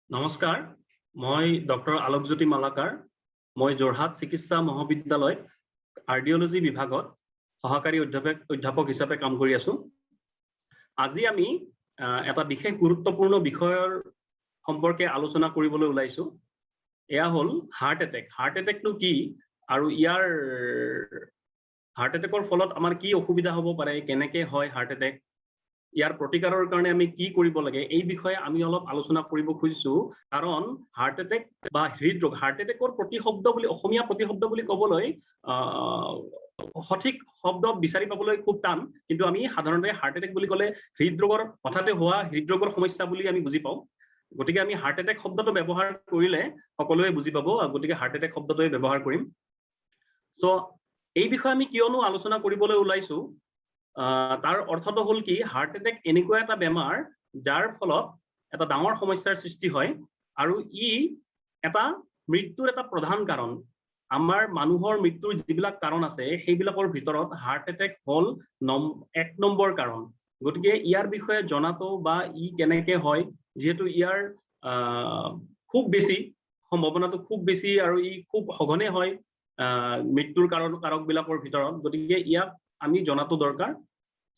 নমস্কাৰ, মই ডক্টৰ আলোকজ্যোতি মালাকাৰ। মই যোৰহাট চিকিৎসা মহাবিদ্যালয়ত কাৰ্ডিঅলজি বিভাগত সহকাৰী অধ্যাপক হিচাপে কাম কৰি আছো। আজি আমি এটা বিশেষ গুৰুত্বপূৰ্ণ বিষয়ৰ সম্পৰ্কে আলোচনা কৰিবলৈ ওলাইছো। এয়া হ'ল হাৰ্ট এটেক। হাৰ্ট এটেকটো কি আৰু ইয়াৰ হাৰ্ট এটেকৰ ফলত আমাৰ কি অসুবিধা হ'ব পাৰে, কেনেকৈ হয় হাৰ্ট এটেক, ইয়াৰ প্ৰতিকাৰৰ কাৰণে আমি কি কৰিব লাগে, এই বিষয়ে আমি অলপ আলোচনা কৰিব খুজিছো। কাৰণ হাৰ্ট এটেক বা হৃদৰোগ, হাৰ্ট এটেকৰ প্ৰতিশব্দ বুলি অসমীয়া প্ৰতিশব্দ বুলি ক'বলৈ সঠিক শব্দ বিচাৰি পাবলৈ খুব টান, কিন্তু আমি সাধাৰণতে হাৰ্ট এটেক বুলি ক'লে হৃদৰোগৰ হঠাতে হোৱা হৃদৰোগৰ সমস্যা বুলি আমি বুজি পাওঁ। গতিকে আমি হাৰ্ট এটেক শব্দটো ব্যৱহাৰ কৰিলে সকলোৱে বুজি পাব, গতিকে হাৰ্ট এটেক শব্দটোৱে ব্যৱহাৰ কৰিম। চ' এই বিষয়ে আমি কিয়নো আলোচনা কৰিবলৈ ওলাইছো, তাৰ অৰ্থটো হ'ল কি, হাৰ্ট এটেক এনেকুৱা এটা বেমাৰ যাৰ ফলত এটা ডাঙৰ সমস্যাৰ সৃষ্টি হয় আৰু ই এটা মৃত্যুৰ এটা প্ৰধান কাৰণ। আমাৰ মানুহৰ মৃত্যুৰ যিবিলাক কাৰণ আছে সেইবিলাকৰ ভিতৰত হাৰ্ট এটেক হ'ল 1 নম্বৰ কাৰণ। গতিকে ইয়াৰ বিষয়ে জনাটো বা ই কেনেকে হয়, যিহেতু ইয়াৰ খুব বেছি সম্ভাৱনাটো খুব বেছি আৰু ই খুব সঘনে হয় মৃত্যুৰ কাৰকবিলাকৰ ভিতৰত, গতিকে ইয়াক আমি জনাটো দৰকাৰ।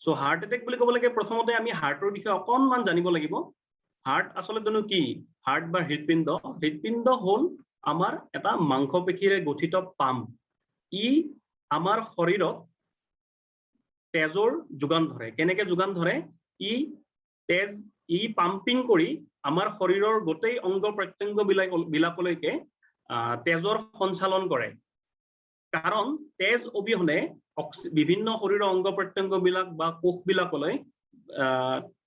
চ' হাৰ্ট এটেক বুলি ক'ব লাগে প্ৰথমতে আমি হাৰ্টৰ বিষয়ে অকণমান জানিব লাগিব। হাৰ্ট আচলতেনো কি? হাৰ্ট বা হৃদপিণ্ড, হৃদপিণ্ড হ'ল আমাৰ এটা মাংসপেশীৰে গঠিত পাম্প। ই আমাৰ শৰীৰত তেজৰ যোগান ধৰে। কেনেকে যোগান ধৰে? ই পাম্পিং কৰি আমাৰ শৰীৰৰ গোটেই অংগ প্ৰত্যংগ বিলাকলৈকে তেজৰ সঞ্চালন কৰে। কাৰণ তেজ অবিহনে বিভিন্ন শৰীৰৰ অংগ প্ৰত্যংগ বিলাক বা কোষবিলাকলৈ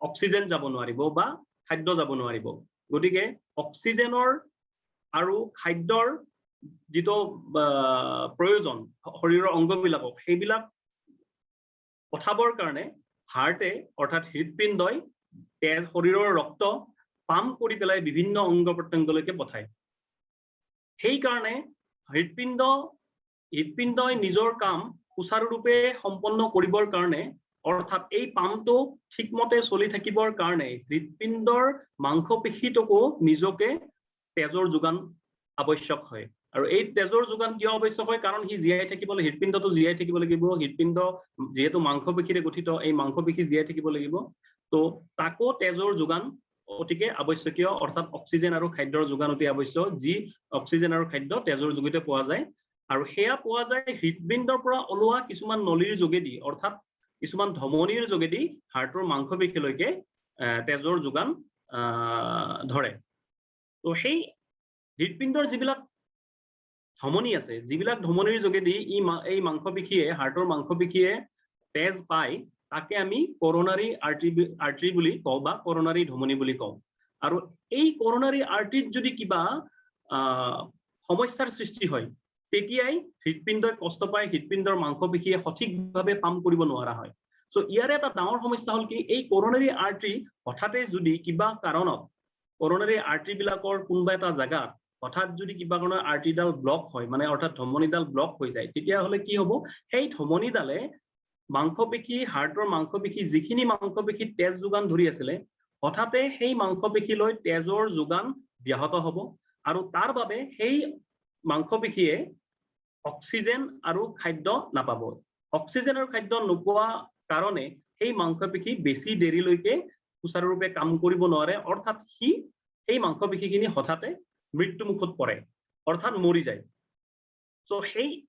অক্সিজেন যাব নোৱাৰিব বা খাদ্য যাব নোৱাৰিব। গতিকে অক্সিজেনৰ আৰু খাদ্যৰ যিটো প্ৰয়োজন শৰীৰৰ অংগবিলাকক, সেইবিলাক পঠাবৰ কাৰণে হাৰ্টে অৰ্থাৎ হৃদপিণ্ডই তেজ শৰীৰৰ ৰক্ত পাম্প কৰি পেলাই বিভিন্ন অংগ প্ৰত্যংগলৈকে পঠায়। সেইকাৰণে হৃদপিণ্ডই নিজৰ কাম সুচাৰুৰূপে সম্পন্ন কৰিবৰ কাৰণে, অৰ্থাৎ এই পাম্পটো ঠিকমতে চলি থাকিবৰ কাৰণে হৃদপিণ্ডৰ মাংসপেশীটোকো নিজকে তেজৰ যোগান আৱশ্যক হয়। আৰু এই তেজৰ যোগান কিয় আৱশ্যক হয়? কাৰণ সি জীয়াই থাকিবলৈ, হৃদপিণ্ডটো জীয়াই থাকিব লাগিব। হৃদপিণ্ড যিহেতু মাংসপেশীৰে গঠিত, এই মাংসপেশী জীয়াই থাকিব লাগিব, তো তাকো তেজৰ যোগান অতিকে আৱশ্যকীয়, অৰ্থাৎ অক্সিজেন আৰু খাদ্যৰ যোগান অতি আৱশ্যক, যি অক্সিজেন আৰু খাদ্য তেজৰ যোগেদি পোৱা যায়। আৰু সেয়া পোৱা যায় হৃদপিণ্ডৰ পৰা ওলোৱা কিছুমান নলীৰ যোগেদি, অৰ্থাৎ কিছুমান ধমনীৰ যোগেদি হাৰ্টৰ মাংসপেশীলৈকে তেজৰ যোগান ধৰে। তো সেই হৃদপিণ্ডৰ যিবিলাক ধমনী আছে, যিবিলাক ধমনীৰ যোগেদি এই মাংসপেশীয়ে, হাৰ্টৰ মাংসপেশীয়ে তেজ পায়, তাকে আমি কৰনাৰী আৰ্টাৰী বুলি কওঁ বা কৰনাৰী ধমনী বুলি কওঁ। আৰু এই কৰনাৰী আৰ্টাৰীত যদি কিবা সমস্যাৰ সৃষ্টি হয়, তেতিয়াই হৃদপিণ্ডই কষ্ট পায়, হৃদপিণ্ডৰ মাংসপেশীয়ে সঠিকভাৱে পাম্প কৰিব নোৱাৰা হয়। চ' ইয়াৰে এটা ডাঙৰ সমস্যা হ'ল কি, এই কৰনাৰী আৰ্টাৰী হঠাতে যদি কিবা কাৰণত কৰনাৰী আৰ্টাৰী বিলাকৰ কোনোবা এটা জাগাত হঠাৎ যদি কিবা কাৰণত আৰ্টাৰীডাল ব্লক হয়, মানে অৰ্থাৎ ধমনীডাল ব্লক হৈ যায়, তেতিয়াহ'লে কি হ'ব, সেই ধমনীডালে মাংসপেশী, হাৰ্টৰ মাংসপেশী, যিখিনি মাংসপেশীত তেজ যোগান ধৰি আছিলে, হঠাতে সেই মাংসপেশীলৈ তেজৰ যোগান ব্যাহত হ'ব আৰু তাৰ বাবে সেই মাংসপেশীয়ে অক্সিজেন আৰু খাদ্য নাপাব। অক্সিজেন আৰু খাদ্য নোপোৱা কাৰণে সেই মাংসপেশী বেছি দেৰিলৈকে সুচাৰুৰূপে কাম কৰিব নোৱাৰে, অৰ্থাৎ সেই মাংসপেশীখিনি হঠাতে মৃত্যুমুখত পৰে, অৰ্থাৎ মৰি যায়। চ'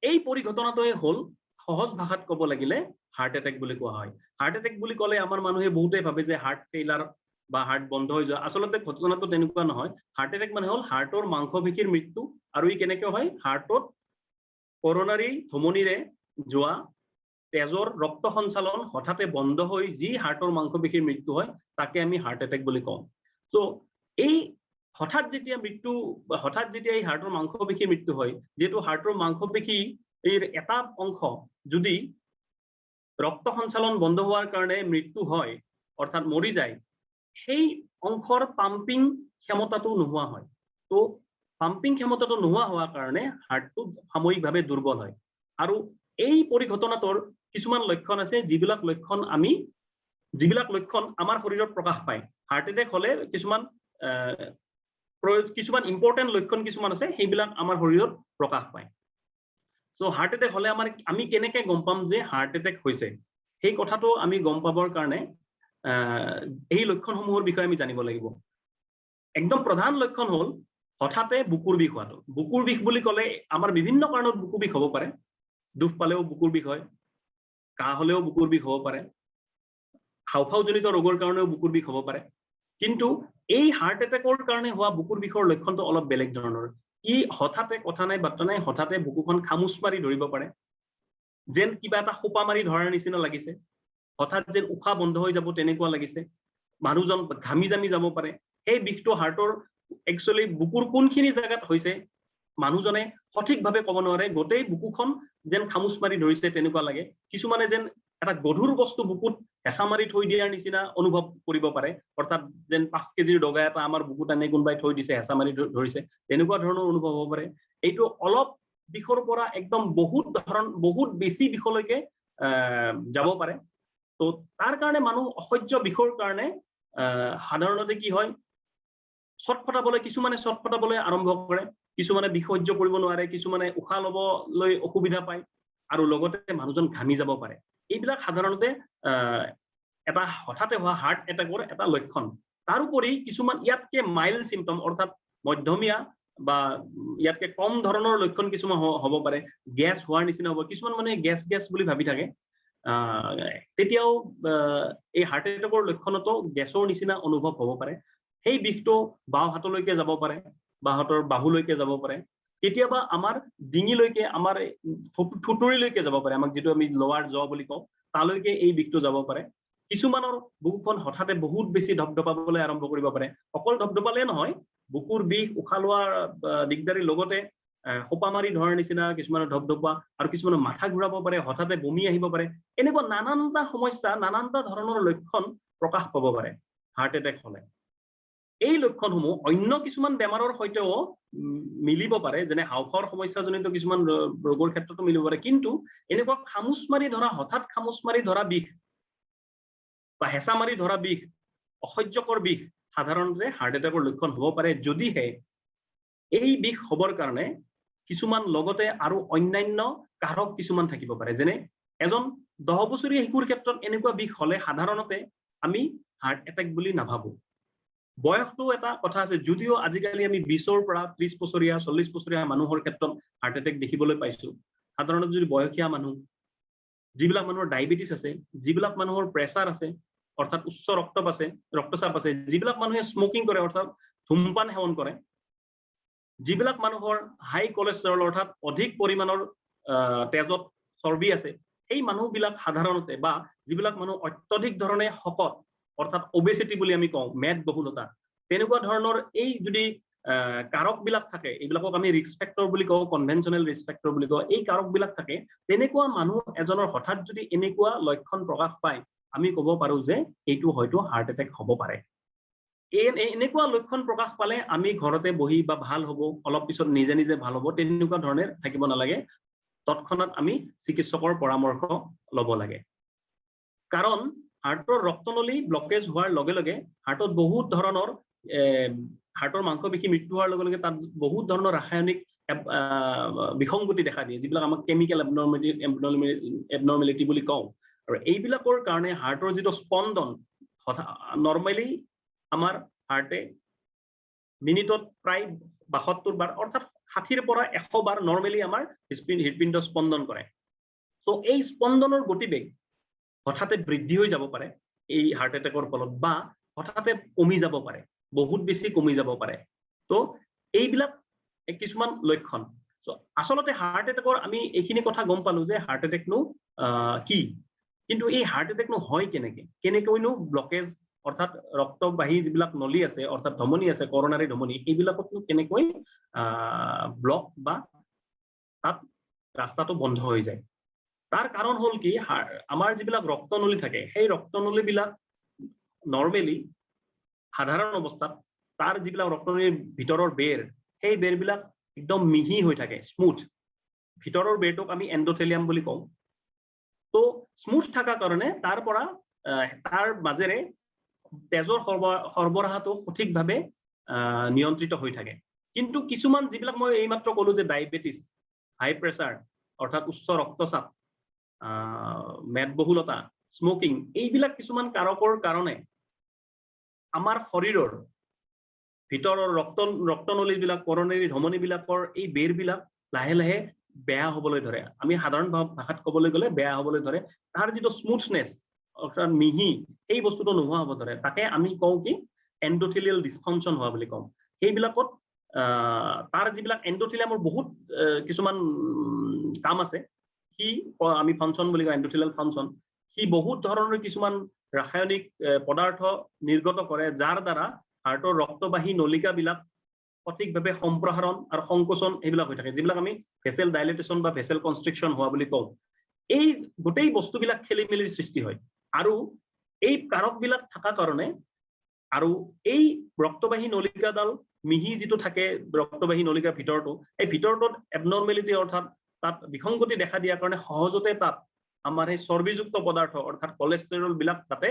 এই পৰিঘটনাটোৱে হ'ল সহজ ভাষাত ক'ব লাগিলে হাৰ্ট এটেক বুলি কোৱা হয়। হাৰ্ট এটেক বুলি ক'লে আমাৰ মানুহে বহুতে ভাবে যে হাৰ্ট ফেইলাৰ বা হাৰ্ট বন্ধ হৈ যোৱা। আচলতে ঘটনাটো তেনেকুৱা নহয়। হাৰ্ট এটেক মানে হ'ল হাৰ্টৰ মাংসপেশীৰ মৃত্যু। আৰু ই কেনেকৈ হয়? হাৰ্টত কৰনাৰী ধমনীৰে যোৱা তেজৰ ৰক্ত সঞ্চালন হঠাতে বন্ধ হৈ যি হাৰ্টৰ মাংসপেশীৰ মৃত্যু হয়, তাকে আমি হাৰ্ট এটেক বুলি কওঁ। চ' এই হঠাৎ যেতিয়া এই হাৰ্টৰ মাংসপেশীৰ মৃত্যু হয়, যিহেতু হাৰ্টৰ মাংসপেশীৰ এটা অংশ যদি ৰক্ত সঞ্চালন বন্ধ হোৱাৰ কাৰণে মৃত্যু হয়, অৰ্থাৎ মৰি যায়, সেই অংশৰ পাম্পিং ক্ষমতাটো নোহোৱা হয়। তো পাম্পিং ক্ষমতাটো নোহোৱা হোৱাৰ কাৰণে হাৰ্টটো সাময়িকভাৱে দুৰ্বল হয়। আৰু এই পৰিঘটনাটোৰ কিছুমান লক্ষণ আছে, যিবিলাক লক্ষণ আমাৰ শৰীৰত প্ৰকাশ পায়। হাৰ্ট এটেক হ'লে কিছুমান কিছুমান ইম্পৰ্টেন্ট লক্ষণ কিছুমান আছে সেইবিলাক আমাৰ শৰীৰত প্ৰকাশ পায় সো হাৰ্ট এটেক হলে আমি কেনেকৈ গম পাম যে হাৰ্ট এটেক হৈছে সেই কথাটো আমি গম পাবৰ কাৰণে এই লক্ষণসমূহৰ বিষয়ে আমি জানিব লাগিব একদম প্ৰধান লক্ষণ হল হঠাতে বুকুৰ বিষ হোৱাটো বুকুৰ বিষ বুলি ক'লে আমাৰ বিভিন্ন কাৰণত বুকুৰ বিষ হ'ব পাৰে দুখ পালেও বুকুৰ বিষ হয় কাহ হলেও বুকুৰ বিষ হ'ব পাৰে হাওফাওজনিত ৰোগৰ কাৰণেও বুকুৰ বিষ হ'ব পাৰে কিন্তু এই হাৰ্ট এটেকৰ কাৰণে হোৱা বুকুৰ বিষৰ লক্ষণটো অলপ বেলেগ ধৰণৰ ই হঠাতে কথা নাই বাৰ্তা নাই হঠাতে বুকুখন খামুচ মাৰি ধৰিব পাৰে যেন কিবা এটা খোপা মাৰি ধৰাৰ নিচিনা লাগিছে হঠাৎ যেন উশাহ বন্ধ হৈ যাব তেনেকুৱা লাগিছে মানুহজন ঘামি জামি যাব পাৰে এই বিষটো হাৰ্টৰ একচুয়ালি বুকুৰ কোনখিনি জায়গাত হৈছে মানুহজনে সঠিকভাৱে ক'ব নোৱাৰে গোটেই বুকুখন যেন খামুচ মাৰি ধৰিছে তেনেকুৱা লাগে কিছুমানে যেন এটা গধুৰ বস্তু বুকুত হেঁচা মাৰি থৈ দিয়াৰ নিচিনা অনুভৱ কৰিব পাৰে অৰ্থাৎ যেন 5 কেজিৰ ডগা এটা আমাৰ বুকুত আনি কোনোবাই থৈ দিছে হেঁচা মাৰি ধৰিছে তেনেকুৱা ধৰণৰ অনুভৱ হ'ব পাৰে এইটো অলপ বিষৰ পৰা একদম বহুত বেছি বিষলৈকে যাব পাৰে তো তাৰ কাৰণে মানুহ অসহ্য বিষৰ কাৰণে সাধাৰণতে কি হয় ছটফটাবলৈ কিছুমানে ছটফটাবলৈ আৰম্ভ কৰে কিছুমানে বিষ সহ্য কৰিব নোৱাৰে কিছুমানে উশাহ ল'বলৈ অসুবিধা পায় আৰু লগতে মানুহজন ঘামি যাব পাৰে এইবিলাক সাধাৰণতে এটা হঠাতে হোৱা হাৰ্ট এটেকৰ এটা লক্ষণ তাৰোপৰি কিছুমান ইয়াতকে মাইল্ড সিম্পটম অৰ্থাৎ মধ্যমীয়া বা ইয়াতকে কম ধৰণৰ লক্ষণ কিছুমান হ'ব পাৰে গ্যাস হোৱাৰ নিচিনা হ'ব কিছুমান মানে গ্যাস বুলি ভাবি থাকে তেতিয়াও এই হাৰ্ট এটেকৰ লক্ষণতো গ্যাসৰ নিচিনা অনুভৱ হ'ব পাৰে সেই বিষটো বাও হাতলৈকে যাব পাৰে বাহতৰ বাহুলৈকে যাব পাৰে কেতিয়াবা আমাৰ ডিঙিলৈকে আমাৰ থুতুৰিলৈকে যাব পাৰে আমাক যেটো আমি লোৱাৰ জ বুলি কওঁ তালৈকে এই বিষটো যাব পাৰে কিছুমানৰ বুকুখন হঠাতে বহুত বেছি ধপধপাবলৈ আৰম্ভ কৰিব পাৰে অকল ধপধপালে নহয় বুকুৰ বিষ উশাহ লোৱাৰ দিগদাৰীৰ লগতে খোপা মাৰি ধৰাৰ নিচিনা কিছুমানৰ ধপধপা আৰু কিছুমানৰ মাথা ঘূৰাব পাৰে হঠাতে বমি আহিব পাৰে এনেকুৱা নানানটা সমস্যা নানানটা ধৰণৰ লক্ষণ প্ৰকাশ পাব পাৰে হাৰ্ট এটেক হলে এই লক্ষণসমূহ অন্য কিছুমান বেমাৰৰ সৈতেও মিলিব পাৰে যেনে হাওফাওৰ সমস্যাজনিত কিছুমান ৰোগৰ ক্ষেত্ৰতো মিলিব পাৰে কিন্তু এনেকুৱা খামুচ মাৰি ধৰা হঠাৎ খামুচ মাৰি ধৰা বিষ বা হেঁচা মাৰি ধৰা বিষ অসহ্যকৰ বিষ সাধাৰণতে হাৰ্ট এটেকৰ লক্ষণ হ'ব পাৰে যদিহে এই বিষ হবৰ কাৰণে কিছুমান লগতে আৰু অন্যান্য কাৰক কিছুমান থাকিব পাৰে যেনে এজন 10 বছৰীয়া শিশুৰ ক্ষেত্ৰত এনেকুৱা বিষ হলে সাধাৰণতে আমি হাৰ্ট এটেক বুলি নাভাবো বয়সটো এটা কথা আছে যদিও আজিকালি আমি 20ৰ পৰা 30 বছৰীয়া 40 বছৰীয়া মানুহৰ ক্ষেত্ৰত হাৰ্ট এটেক দেখিবলৈ পাইছো সাধাৰণতে যদি বয়সীয়া মানুহ যিবিলাক মানুহৰ ডায়াবেটিস আছে যিবিলাক মানুহৰ প্ৰেছাৰ আছে অৰ্থাৎ উচ্চ ৰক্তচাপ আছে যিবিলাক মানুহে স্মোকিং কৰে অৰ্থাৎ ধূমপান সেৱন কৰে যিবিলাক মানুহৰ হাই কোলেষ্টৰল অৰ্থাৎ অধিক পৰিমাণৰ তেজত চৰ্বি আছে এই মানুহবিলাক সাধাৰণতে বা যিবিলাক মানুহ অত্যধিক ধৰণে শকত অৰ্থাৎ ওবেসিটি বুলি আমি কওঁ মেদবহুলতা তেনেকুৱা ধৰণৰ এই যদি কাৰকবিলাক থাকে এইবিলাকক আমি ৰিস্ক ফেক্টৰ বুলি কওঁ কনভেনচনেল ৰিস্ক ফেক্টৰ বুলি কওঁ এই কাৰকবিলাক থাকে তেনেকুৱা মানুহ এজনৰ হঠাৎ যদি এনেকুৱা লক্ষণ প্ৰকাশ পায় আমি ক'ব পাৰো যে এইটো হয়তো হাৰ্ট এটেক হ'ব পাৰে এনেকুৱা লক্ষণ প্ৰকাশ পালে আমি ঘৰতে বহি বা ভাল হ'ব অলপ পিছত নিজে নিজে ভাল হ'ব তেনেকুৱা ধৰণে থাকিব নালাগে তৎক্ষণাত আমি চিকিৎসকৰ পৰামৰ্শ ল'ব লাগে কাৰণ হাৰ্টৰ ৰক্তনলী ব্লকেজ হোৱাৰ লগে লগে হাৰ্টত বহুত ধৰণৰ হাৰ্টৰ মাংসপেশী মৃত্যু হোৱাৰ লগে লগে তাত বহুত ধৰণৰ ৰাসায়নিক বিসংগতি দেখা দিয়ে যিবিলাক আমাক কেমিকেল এবনৰ্মেলিটি বুলি কওঁ আৰু এইবিলাকৰ কাৰণে হাৰ্টৰ যিটো স্পন্দন নৰ্মেলি আমাৰ হাৰ্টে মিনিটত প্ৰায় 72 বাৰ অৰ্থাৎ 60ৰ পৰা 100 বাৰ নৰ্মেলি আমাৰ হৃদপিণ্ড স্পন্দন কৰে সো এই স্পন্দনৰ গতিবেগ হঠাতে বৃদ্ধি হৈ যাব পাৰে এই হাৰ্ট এটেকৰ ফলত বা হঠাতে কমি যাব পাৰে বহুত বেছি কমি যাব পাৰে তো এইবিলাক কিছুমান লক্ষণ সো আসলতে হাৰ্ট এটেকৰ আমি এইখিনি কথা গম পালো যে হাৰ্ট এটেকনো কি কিন্তু এই হাৰ্ট এটেকনো হয় কেনেকৈনো ব্লকেজ অৰ্থাৎ ৰক্তবাহী যিবিলাক নলী আছে অৰ্থাৎ ধমনী আছে কৰনাৰী ধমনী এইবিলাকতনো কেনেকৈ ব্লক বা তাত ৰাস্তাটো বন্ধ হৈ যায় তাৰ কাৰণ হল কি আমাৰ যিবিলাক ৰক্তনলী থাকে সেই ৰক্তনলীবিলাক নৰ্মেলি সাধাৰণ অৱস্থাত তাৰ যিবিলাক ৰক্তনলীৰ ভিতৰৰ বেৰ সেই বেৰবিলাক একদম মিহি হৈ থাকে স্মুথ ভিতৰৰ বেৰটোক আমি এণ্ডোথেলিয়াম বুলি কওঁ তো স্মুথ থকা কাৰণে তাৰ পৰা তাৰ মাজেৰে তেজৰ সৰবৰাহটো সঠিকভাৱে নিয়ন্ত্ৰিত হৈ থাকে কিন্তু কিছুমান যিবিলাক মই এইমাত্ৰ ক'লো যে ডায়েবেটিছ হাই প্ৰেছাৰ অৰ্থাৎ উচ্চ ৰক্তচাপ মেদবহুলতা স্মোকিং এইবিলাক কিছুমান কাৰকৰ কাৰণে আমাৰ শৰীৰৰ ভিতৰৰ ৰক্তনলীবিলাক কৰনেৰী ধমনীবিলাকৰ এই বেৰবিলাক লাহে লাহে বেয়া হ'বলৈ ধৰে আমি সাধাৰণ ভাষাত ক'বলৈ গ'লে বেয়া হ'বলৈ ধৰে তাৰ যিটো স্মুথনেছ অৰ্থাৎ মিহি এই বস্তুটো নোহোৱা হ'ব ধৰে তাকে আমি কওঁ কি এণ্ডোথেলিয়েল ডিসফাংশন হোৱা বুলি কওঁ সেইবিলাকত তাৰ যিবিলাক এণ্ডোথেলিয়ামৰ বহুত কিছুমান কাম আছে কি আমি ফাংশন বুলি কওঁ এণ্ডোথেলিয়েল ফাংশন কি বহুত ধৰণৰ কিছুমান ৰাসায়নিক পদাৰ্থ নিৰ্গত কৰে যাৰ দ্বাৰা হাৰ্টৰ ৰক্তবাহী নলিকাবিলাক সঠিকভাৱে সম্প্ৰসাৰণ আৰু সংকোচন এইবিলাক হৈ থাকে যিবিলাক আমি ভেসেল ডাইলেটেশন বা ভেসেল কনস্ট্ৰিকশন হোৱা বুলি কওঁ এই গোটেই বস্তুবিলাক খেলিমেলিৰ সৃষ্টি হয় আৰু এই কাৰকবিলাক থকা কাৰণে আৰু এই ৰক্তবাহী নলিকাডাল মিহি যিটো থাকে ৰক্তবাহী নলিকাৰ ভিতৰটো এই ভিতৰটোত এবনৰ্মেলিটি অৰ্থাৎ তাত বিসংগতি দেখা দিয়াৰ কাৰণে সহজতে তাত আমাৰ এই চৰ্বিযুক্ত পদাৰ্থ অৰ্থাৎ কোলেষ্ট্ৰেৰল বিলাক তাতে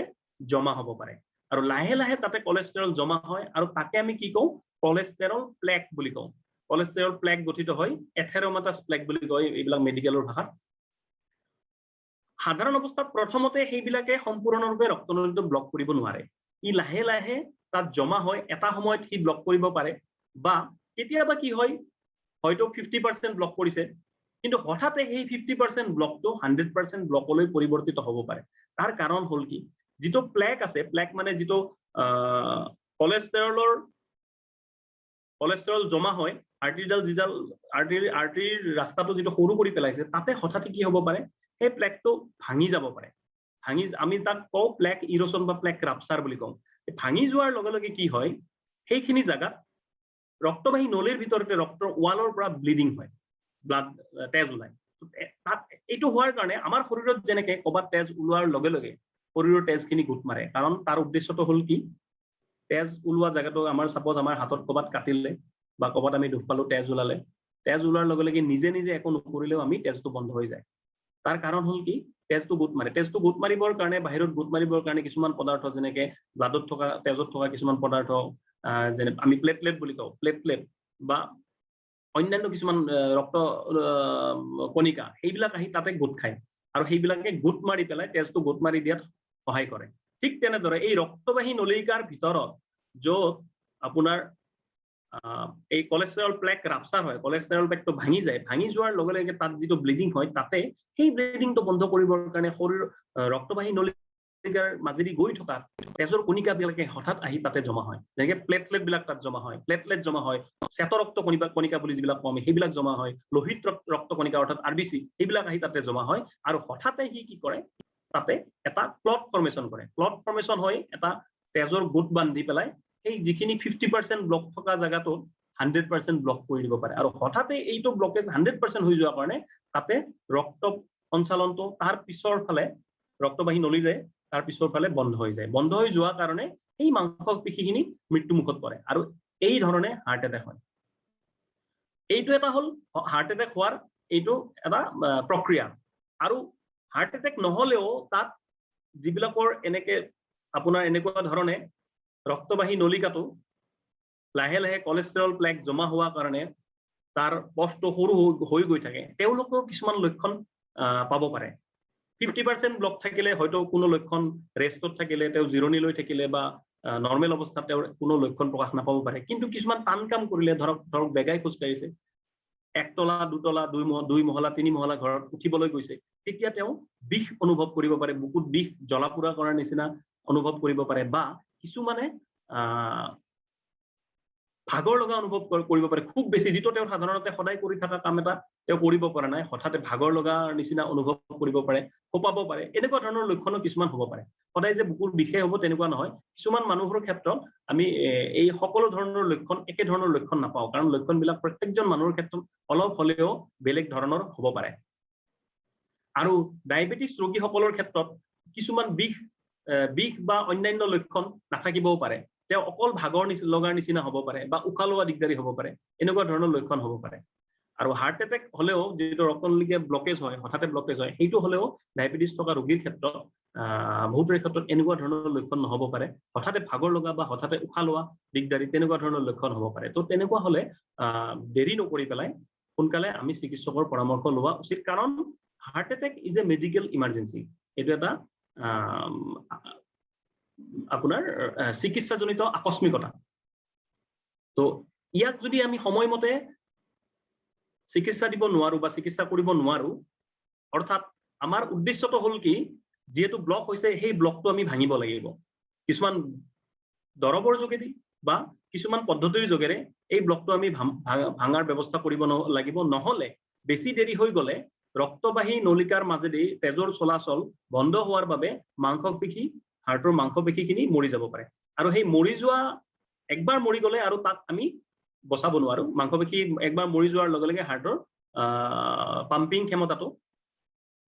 জমা হ'ব পাৰে আৰু লাহে লাহে তাতে কোলেষ্ট্ৰেৰল জমা হয় আৰু তাকে আমি কি কওঁ কোলেষ্ট্ৰেৰল প্লেক বুলি কওঁ কোলেষ্ট্ৰেৰল প্লেক গঠিত হয় এথেৰোমাটাছ প্লেক বুলি কয় এইবিলাক মেডিকেলৰ ভাষাত সাধাৰণ অৱস্থাত প্ৰথমতে সেইবিলাকে সম্পূৰ্ণৰূপে ৰক্তনলীটো ব্লক কৰিব নোৱাৰে ই লাহে লাহে তাত জমা হয় এটা সময়ত সি ব্লক কৰিব পাৰে বা কেতিয়াবা কি হয় হয়তো 50% ব্লক কৰিছে কিন্তু হঠাতে সেই 50% ব্লকটো 100% ব্লকলৈ পৰিৱৰ্তিত হ'ব পাৰে তাৰ কাৰণ হ'ল কি যিটো প্লেক আছে প্লেক মানে যিটো কোলেষ্ট্ৰেৰল জমা হয় আৰ্টাৰিডাল যিডাল আৰ্টাৰিৰ ৰাস্তাটো যিটো সৰু কৰি পেলাইছে তাতে হঠাতে কি হ'ব পাৰে সেই প্লেকটো ভাঙি যাব পাৰে ভাঙি আমি তাক কওঁ প্লেক ইৰোশন বা প্লেক ৰাপচাৰ বুলি কওঁ ভাঙি যোৱাৰ লগে লগে কি হয় সেইখিনি জায়গাত ৰক্তবাহী নলীৰ ভিতৰতে ৰক্তৰ ওয়ালৰ পৰা ব্লিডিং হয় ব্লাড তেজ ওলায় তাত এইটো হোৱাৰ কাৰণে আমাৰ শৰীৰত যেনেকে কবাত তেজ ওলোৱাৰ লগে লগে শৰীৰৰ তেজখিনি গুট মাৰে কাৰণ তাৰ উদ্দেশ্যটো হ'ল কি তেজ ওলোৱা জায়গাটো আমাৰ সাপোজ আমাৰ হাতত কবাত কাটিলে বা কবাত আমি দুখ পালো তেজ ওলালে তেজ ওলোৱাৰ লগে লগে নিজে নিজে একো নকৰিলেও আমি তেজটো বন্ধ হৈ যায় তাৰ কাৰণ হ'ল কি তেজটো গুট মাৰে তেজটো গুট মাৰিবৰ কাৰণে বাহিৰত গুট মাৰিবৰ কাৰণে কিছুমান পদাৰ্থ যেনেকে ব্লাডত থকা তেজত থকা কিছুমান পদাৰ্থ যেনে আমি প্লেটলেট বুলি কওঁ প্লেটলেট বা অন্যান্য কিছুমান ৰক্ত কণিকা সেইবিলাক আহি তাতে গোট খায় আৰু সেইবিলাকে গোট মাৰি পেলাই তেজটো গোট মাৰি দিয়াত সহায় কৰে ঠিক তেনেদৰে এই ৰক্তবাহী নলিকাৰ ভিতৰত য'ত আপোনাৰ এই কোলেষ্ট্ৰেৰল প্লেক ৰাপচাৰ হয় কোলেষ্ট্ৰেৰল প্লেকটো ভাঙি যায় ভাঙি যোৱাৰ লগে লগে তাত যিটো ব্লিডিং হয় তাতে সেই ব্লিডিংটো বন্ধ কৰিবৰ কাৰণে শৰীৰ ৰক্তবাহী নলিকাৰ মাজেদি গৈ থকা তেজৰ কণিকাবিলাকে হঠাৎ আহি তাতে জমা হয় যেনেকৈ প্লেটলেট বিলাক তাত জমা হয় প্লেটলেট জমা হয় শ্বেত ৰক্ত কণিকা বুলি যিবিলাক কওঁ সেইবিলাক জমা হয় লোহিত ৰক্ত কণিকা অৰ্থাৎ আৰবিচি সেইবিলাক আহি তাতে জমা হয় আৰু হঠাতে সি কি কৰে তাতে এটা ক্লট ফৰ্মেশ্যন কৰে ক্লট ফৰ্মেশ্যন হয় এটা তেজৰ গোট বান্ধি পেলাই এই যিখিনি 50% ব্লক থকা জায়গাটো 100% ব্লক কৰি দিব পাৰে আৰু হঠাতে এইটো ব্লকেজ 100% হৈ যোৱাৰ কাৰণে তাতে ৰক্ত সঞ্চালনটো তাৰ পিছৰ ফালে ৰক্তবাহী নলীৰে তাৰ পিছৰ ফালে বন্ধ হৈ যায় বন্ধ হৈ যোৱাৰ কাৰণে এই মাংসপেশীখিনি মৃত্যুমুখত পৰে আৰু এই ধৰণে হাৰ্ট এটেক হয় এইটো এটা হ'ল হাৰ্ট এটেক হোৱাৰ এইটো এটা প্ৰক্ৰিয়া আৰু হাৰ্ট এটেক নহলেও তাত যিবিলাকৰ এনেকে আপোনাৰ এনেকুৱা ধৰণে ৰক্তবাহী নলিকাটো লাহে লাহে কোলেষ্ট্ৰেৰল প্লেক জমা হোৱাৰ কাৰণে তাৰ পথটো সৰু হৈ গৈ থাকে তেওঁলোকেও কিছুমান লক্ষণ পাব পাৰে 50% ব্লক থাকিলে হয়তো কোনো লক্ষণ ৰেষ্টত থাকিলে তেওঁ জিৰণি লৈ থাকিলে বা নৰ্মেল অৱস্থাত তেওঁৰ কোনো লক্ষণ প্ৰকাশ নাপাব পাৰে কিন্তু কিছুমান টান কাম কৰিলে ধৰক বেগাই খোজ কাঢ়িছে একতলা দুতলা দুই মহলা তিনি মহলা ঘৰত উঠিবলৈ গৈছে তেতিয়া তেওঁ বিষ অনুভৱ কৰিব পাৰে বুকুত বিষ জ্বলা-পোৰা কৰাৰ নিচিনা অনুভৱ কৰিব পাৰে বা কিছুমানে ভাগৰ লগা অনুভৱ কৰিব পাৰে খুব বেছি যিটো তেওঁ সাধাৰণতে সদায় কৰি থকা কাম এটা তেওঁ কৰিব পৰা নাই হঠাতে ভাগৰ লগা নিচিনা অনুভৱ কৰিব পাৰে খোপাব পাৰে এনেকুৱা ধৰণৰ লক্ষণো কিছুমান হ'ব পাৰে সদায় যে বুকুৰ বিষে হ'ব তেনেকুৱা নহয় কিছুমান মানুহৰ ক্ষেত্ৰত আমি এই সকলো ধৰণৰ লক্ষণ একে ধৰণৰ লক্ষণ নাপাওঁ কাৰণ লক্ষণবিলাক প্ৰত্যেকজন মানুহৰ ক্ষেত্ৰত অলপ হ'লেও বেলেগ ধৰণৰ হ'ব পাৰে আৰু ডায়েবেটিছ ৰোগীসকলৰ ক্ষেত্ৰত কিছুমান বিষ বা অন্যান্য লক্ষণ নাথাকিবও পাৰে তেওঁ অকল ভাগৰ লগাৰ নিচিনা হ'ব পাৰে বা উশাহ লোৱা দিগদাৰী হ'ব পাৰে এনেকুৱা ধৰণৰ লক্ষণ হ'ব পাৰে আৰু হাৰ্ট এটেক হলেও যেটো ৰক্তনলিকা ব্লকেজ হয় হঠাতে ব্লকেজ হয় সেইটো হলেও ডায়াবেটিস থকা ৰোগীৰ ক্ষেত্ৰত বহুতৰ ক্ষেত্ৰত এনেকুৱা ধৰণৰ লক্ষণ নহব পাৰে হঠাতে ভাগৰ লগা বা হঠাতে উশাহ লোৱা দিগদাৰি তেনেকুৱা ধৰণৰ লক্ষণ হ'ব পাৰে তো তেনেকুৱা হলে দেৰি নকৰি পেলাই সোনকালে আমি চিকিৎসকৰ পৰামৰ্শ লোৱা উচিত কাৰণ heart attack is a medical emergency এটো এটা আপোনাৰ চিকিৎসাজনিত আকস্মিকতা তো ইয়াক যদি আমি সময়মতে চিকিৎসা দিব নোৱাৰো বা চিকিৎসা কৰিব নোৱাৰো অৰ্থাৎ আমাৰ উদ্দেশ্যটো হল কি যেহেতু ব্লক হৈছে সেই ব্লকটো আমি ভাঙিব লাগিব কিছুমান দৰবৰ যোগেদি বা কিছুমান পদ্ধতিৰ যোগেৰে এই ব্লকটো আমি ভাঙাৰ ব্যৱস্থা কৰিব লাগিব নহলে বেছি দেৰি হৈ গলে ৰক্তবাহী নলিকাৰ মাজেদি তেজৰ চলাচল বন্ধ হোৱাৰ বাবে মাংসপেশী হাৰ্টৰ মাংসপেশীখিনি মৰি যাব পাৰে আৰু সেই মৰি যোৱা একবাৰ মৰি গলে আৰু তাক আমি বচাব নোৱাৰো মাংসপেশী একবাৰ মৰি যোৱাৰ লগে লগে হাৰ্টৰ পাম্পিং ক্ষমতাটো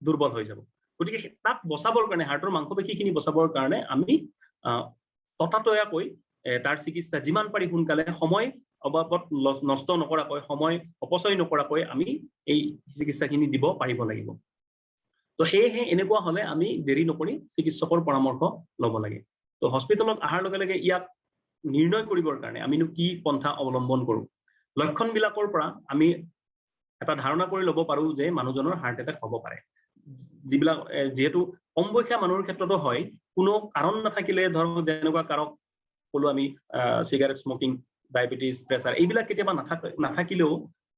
দুৰ্বল হৈ যাব গতিকে তাক বচাবৰ কাৰণে হাৰ্টৰ মাংসপেশীখিনি বচাবৰ কাৰণে আমি ততাতৈয়াকৈ তাৰ চিকিৎসা যিমান পাৰি সোনকালে সময় অবাবত নষ্ট নকৰাকৈ সময় অপচয় নকৰাকৈ আমি এই চিকিৎসাখিনি দিব পাৰিব লাগিব তো সেয়েহে এনেকুৱা হলে আমি দেৰি নকৰি চিকিৎসকৰ পৰামৰ্শ ল'ব লাগে তো হস্পিটেলত অহাৰ লগে লগে ইয়াক নিৰ্ণয় কৰিবৰ কাৰণে আমিনো কি পন্থা অৱলম্বন কৰো লক্ষণবিলাকৰ পৰা আমি এটা ধাৰণা কৰি ল'ব পাৰো যে মানুহজনৰ হাৰ্ট এটেক হ'ব পাৰে যিবিলাক যেহেতু কম বয়সীয়া মানুহৰ ক্ষেত্ৰতো হয় কোনো কাৰণ নাথাকিলে ধৰক যেনেকুৱা কাৰক কলো আমি সিগাৰেট স্মোকিং ডায়াবেটিস প্ৰেছাৰ এইবিলাক কেতিয়াবা নাথাকিলেও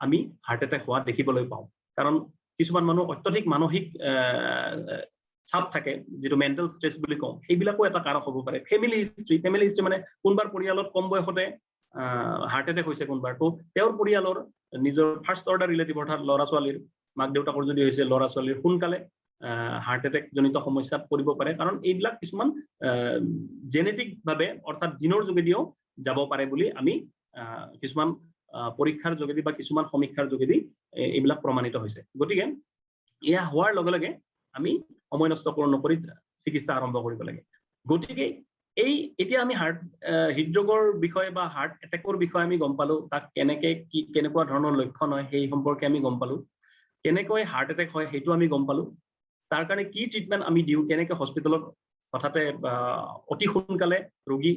আমি হাৰ্ট এটেক হোৱা দেখিবলৈ পাওঁ কাৰণ কিছুমান মানুহ অত্যধিক মানসিক চাপ থাকে যেটো মেন্টাল ষ্ট্ৰেছ বুলি কওঁ এইবিলাকো এটা কাৰক হ'ব পাৰে ফেমিলি হিষ্ট্ৰী মানে কোনবাৰ পৰিয়ালত কম বয়সতে হাৰ্ট এটেক হৈছে কোনবাৰ তো তেওঁৰ পৰিয়ালৰ নিজৰ ফাৰ্স্ট অৰ্ডাৰ ৰিলেটিভ অৰ্থাৎ ল'ৰা ছোৱালীৰ মাক দেউতাকৰ যদি হৈছে ল'ৰা ছোৱালীৰ সোনকালে হাৰ্ট এটেক জনিত সমস্যাত পৰিব পাৰে কাৰণ এইবিলাক কিছুমান জেনেটিক ভাৱে অৰ্থাৎ জিনৰ যোগেদিও যাব পাৰে বুলি আমি কিছুমান পৰীক্ষাৰ যোগেদি বা কিছুমান সমীক্ষাৰ যোগেদি এইবিলাক প্ৰমাণিত হৈছে গতিকে ইয়া হোৱাৰ লগে লগে আমি সময় নষ্ট নকৰি চিকিৎসা আৰম্ভ কৰিব লাগে গতিকে এই এতিয়া আমি হৃদৰোগৰ বিষয়ে বা হাৰ্ট এটেকৰ বিষয়ে আমি গম পালো তাক কেনেকুৱা ধৰণৰ লক্ষণ হয় সেই সম্পৰ্কে আমি গম পালো কেনেকৈ হাৰ্ট এটেক হয় সেইটো আমি গম পালো তাৰ কাৰণে কি ট্ৰিটমেন্ট আমি দিও কেনেকৈ হস্পিটেলত হঠাতে অতি সোনকালে ৰোগী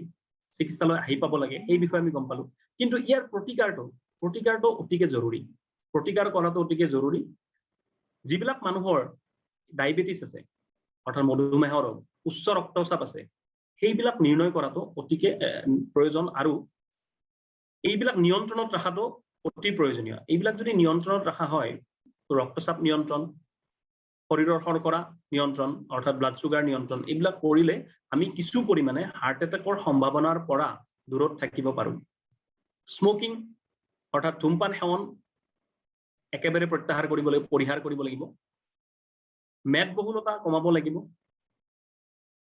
চিকিৎসালয় আহি পাব লাগে এই বিষয়ে আমি গম পালো কিন্তু ইয়াৰ প্ৰতিকাৰটো অতিকে জৰুৰী প্ৰতিকাৰ কৰাটো অতিকে জৰুৰী যিবিলাক মানুহৰ ডায়াবেটিস আছে অৰ্থাৎ মধুমেহ ৰোগ উচ্চ ৰক্তচাপ আছে সেইবিলাক নিৰ্ণয় কৰাটো অতিকে প্ৰয়োজন আৰু এইবিলাক নিয়ন্ত্ৰণত ৰাখাটো অতি প্ৰয়োজনীয় এইবিলাক যদি নিয়ন্ত্ৰণত ৰাখা হয় ৰক্তচাপ নিয়ন্ত্ৰণ শৰীৰৰ শৰ্কৰা নিয়ন্ত্ৰণ অৰ্থাৎ ব্লাড সুগাৰ নিয়ন্ত্ৰণ এইবিলাক কৰিলে আমি কিছু পৰিমাণে হাৰ্ট এটেকৰ সম্ভাৱনাৰ পৰা দূৰত থাকিব পাৰো স্মোকিং অৰ্থাৎ ধূমপান সেৱন একেবাৰে পৰিহাৰ কৰিব লাগিব মেদবহুলতা কমাব লাগিব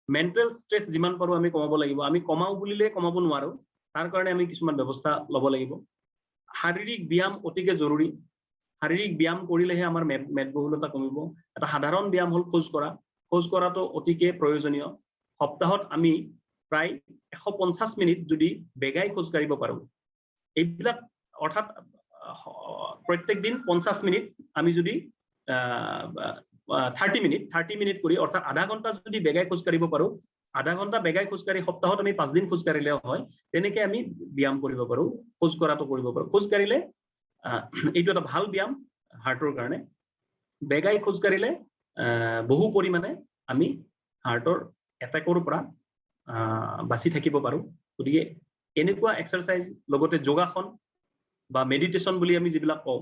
মেন্টাল ষ্ট্ৰেছ যিমান পাৰো আমি কমাব লাগিব আমি কমাও বুলিলে কমাব নোৱাৰো তাৰ কাৰণে আমি কিছুমান ব্যৱস্থা ল'ব লাগিব শাৰীৰিক ব্যায়াম অতিকে জৰুৰী শাৰীৰিক ব্যায়াম কৰিলেহে আমাৰ মেদবহুলতা কমিব এটা সাধাৰণ ব্যায়াম হল খোজ কৰাটো অতিকে প্ৰয়োজনীয় সপ্তাহত আমি প্ৰায় 150 মিনিট যদি বেগাই খোজ কাঢ়িব পাৰো এইবিলাক অৰ্থাৎ প্ৰত্যেক দিন 50 মিনিট আমি যদি 30 মিনিট কৰি অৰ্থাৎ আধা ঘণ্টা যদি বেগাই খোজ কাঢ়িব পাৰো আধা ঘণ্টা বেগাই খোজ কাঢ়ি সপ্তাহত আমি 5 দিন খোজ কাঢ়িলেও হয় তেনেকৈ আমি ব্যায়াম কৰিব পাৰো খোজ কৰাটো কৰিব পাৰো খোজ কাঢ়িলে এইটো এটা ভাল ব্যায়াম হাৰ্টৰ কাৰণে বেগাই খোজ কাঢ়িলে বহু পৰিমাণে আমি হাৰ্টৰ এটেকৰ পৰা বাচি থাকিব পাৰো গতিকে এনেকুৱা এক্সাৰসাইজ লগতে যোগাসন বা মেডিটেশ্যন বুলি আমি যিবিলাক কওঁ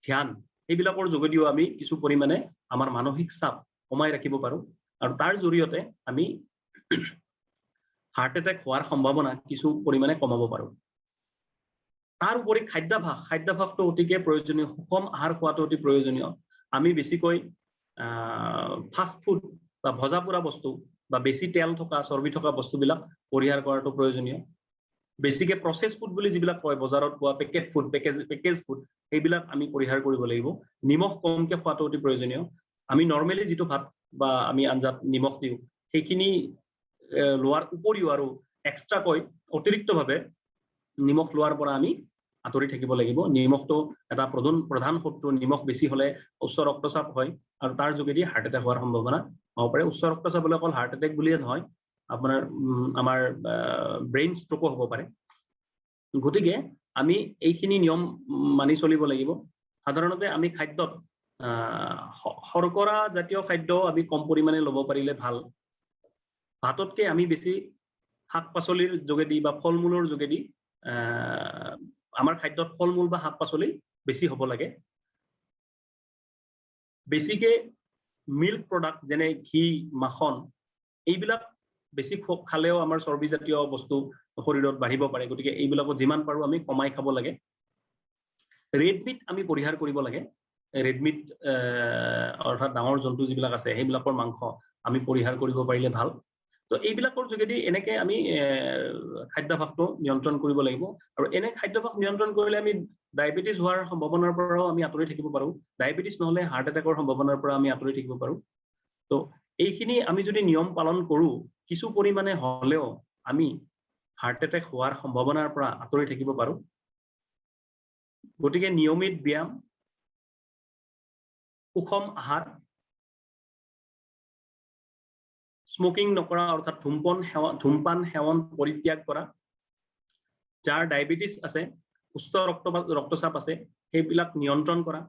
ধ্যান এইবিলাকৰ যোগেদিও আমি কিছু পৰিমাণে আমাৰ মানসিক চাপ কমাই ৰাখিব পাৰো আৰু তাৰ জৰিয়তে আমি হাৰ্ট এটেক হোৱাৰ সম্ভাৱনা কিছু পৰিমাণে কমাব পাৰো তাৰ উপৰি খাদ্যাভাসটো অতিকে প্ৰয়োজনীয় সুষম আহাৰ খোৱাটো অতি প্ৰয়োজনীয় আমি বেছিকৈ ফাষ্ট ফুড বা ভজা পোৰা বস্তু বা বেছি তেল থকা চৰ্বি থকা বস্তুবিলাক পৰিহাৰ কৰাটো প্ৰয়োজনীয় বেছিকে প্ৰসেস ফুড বুলি যিবিলাক কয় বজাৰত পোৱা পেকেজ ফুড এইবিলাক আমি পৰিহাৰ কৰিব লাগিব নিমখ কমকে খোৱাটো অতি প্ৰয়োজনীয় আমি নৰমালি যিটো ভাত বা আমি আঞ্জাত নিমখ দিওঁ সেইখিনি লোৱাৰ উপৰিও আৰু এক্সট্ৰাকৈ অতিৰিক্তভাৱে নিমখ লোৱাৰ পৰা আমি আঁতৰি থাকিব লাগিব। নিমখটো এটা প্ৰধান শত্ৰু। নিমখ বেছি হলে উচ্চ ৰক্তচাপ হয় আৰু তাৰ যোগেদি হাৰ্ট এটেক হোৱাৰ সম্ভাৱনা হ'ব পাৰে। উচ্চ ৰক্তচাপ হলে অকল হাৰ্ট এটেক বুলিয়ে নহয়, আপোনাৰ আমাৰ ব্ৰেইন ষ্ট্ৰোকো হ'ব পাৰে। গতিকে আমি এইখিনি নিয়ম মানি চলিব লাগিব। সাধাৰণতে আমি খাদ্যত শৰ্কৰা জাতীয় খাদ্য আমি কম পৰিমাণে ল'ব পাৰিলে ভাল। ভাততকে আমি বেছি শাক পাচলিৰ যোগেদি বা ফল মূলৰ যোগেদি আমাৰ খাদ্যত ফল মূল বা শাক পাচলি বেছি হ'ব লাগে। বেছিকে মিল্ক প্ৰডাক্ট যেনে ঘি, মাখন এইবিলাক বেছি খালেও আমাৰ চৰ্বিজাতীয় বস্তু শৰীৰত বাঢ়িব পাৰে। গতিকে এইবিলাকত যিমান পাৰোঁ আমি কমাই খাব লাগে। ৰেড মিট আমি পৰিহাৰ কৰিব লাগে। ৰেড মিট অৰ্থাৎ ডাঙৰ জন্তু যিবিলাক আছে সেইবিলাকৰ মাংস আমি পৰিহাৰ কৰিব পাৰিলে ভাল। তো এইবিলাকৰ যোগেদি এনেকে আমি খাদ্যাভ্যাসটো নিয়ন্ত্ৰণ কৰিব লাগিব। আৰু এনে খাদ্যাভ্যাস নিয়ন্ত্ৰণ কৰিলে আমি ডায়েবেটিছ হোৱাৰ সম্ভাৱনাৰ পৰাও আমি আঁতৰি থাকিব পাৰোঁ। ডায়েবেটিছ নহ'লে হাৰ্ট এটেকৰ সম্ভাৱনাৰ পৰা আমি আঁতৰি থাকিব পাৰোঁ। তো এইখিনি আমি যদি নিয়ম পালন কৰোঁ, কিছু পৰিমাণে হ'লেও আমি হাৰ্ট এটেক হোৱাৰ সম্ভাৱনাৰ পৰা আঁতৰি থাকিব পাৰোঁ। গতিকে নিয়মিত ব্যায়াম, সুষম আহাৰ, স্মোকিং নকৰা অৰ্থাৎ ধূমপান সেৱন পৰিত্যাগ কৰা, যাৰ ডায়েবেটিছ আছে, উচ্চ ৰক্তচাপ আছে সেইবিলাক নিয়ন্ত্ৰণ কৰা,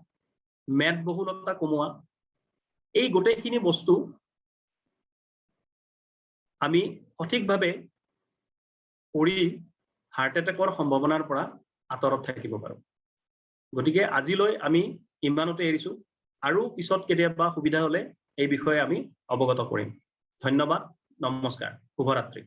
মেদবহুলতা কমোৱা, এই গোটেইখিনি বস্তু আমি সঠিকভাৱে কৰি হাৰ্ট এটেকৰ সম্ভাৱনাৰ পৰা আঁতৰত থাকিব পাৰোঁ। গতিকে আজিলৈ আমি ইমানতে এৰিছোঁ। আৰু পিছত কেতিয়াবা সুবিধা হ'লে এই বিষয়ে আমি অৱগত কৰিম। ধন্যবাদ, নমস্কাৰ, শুভৰাত্ৰি।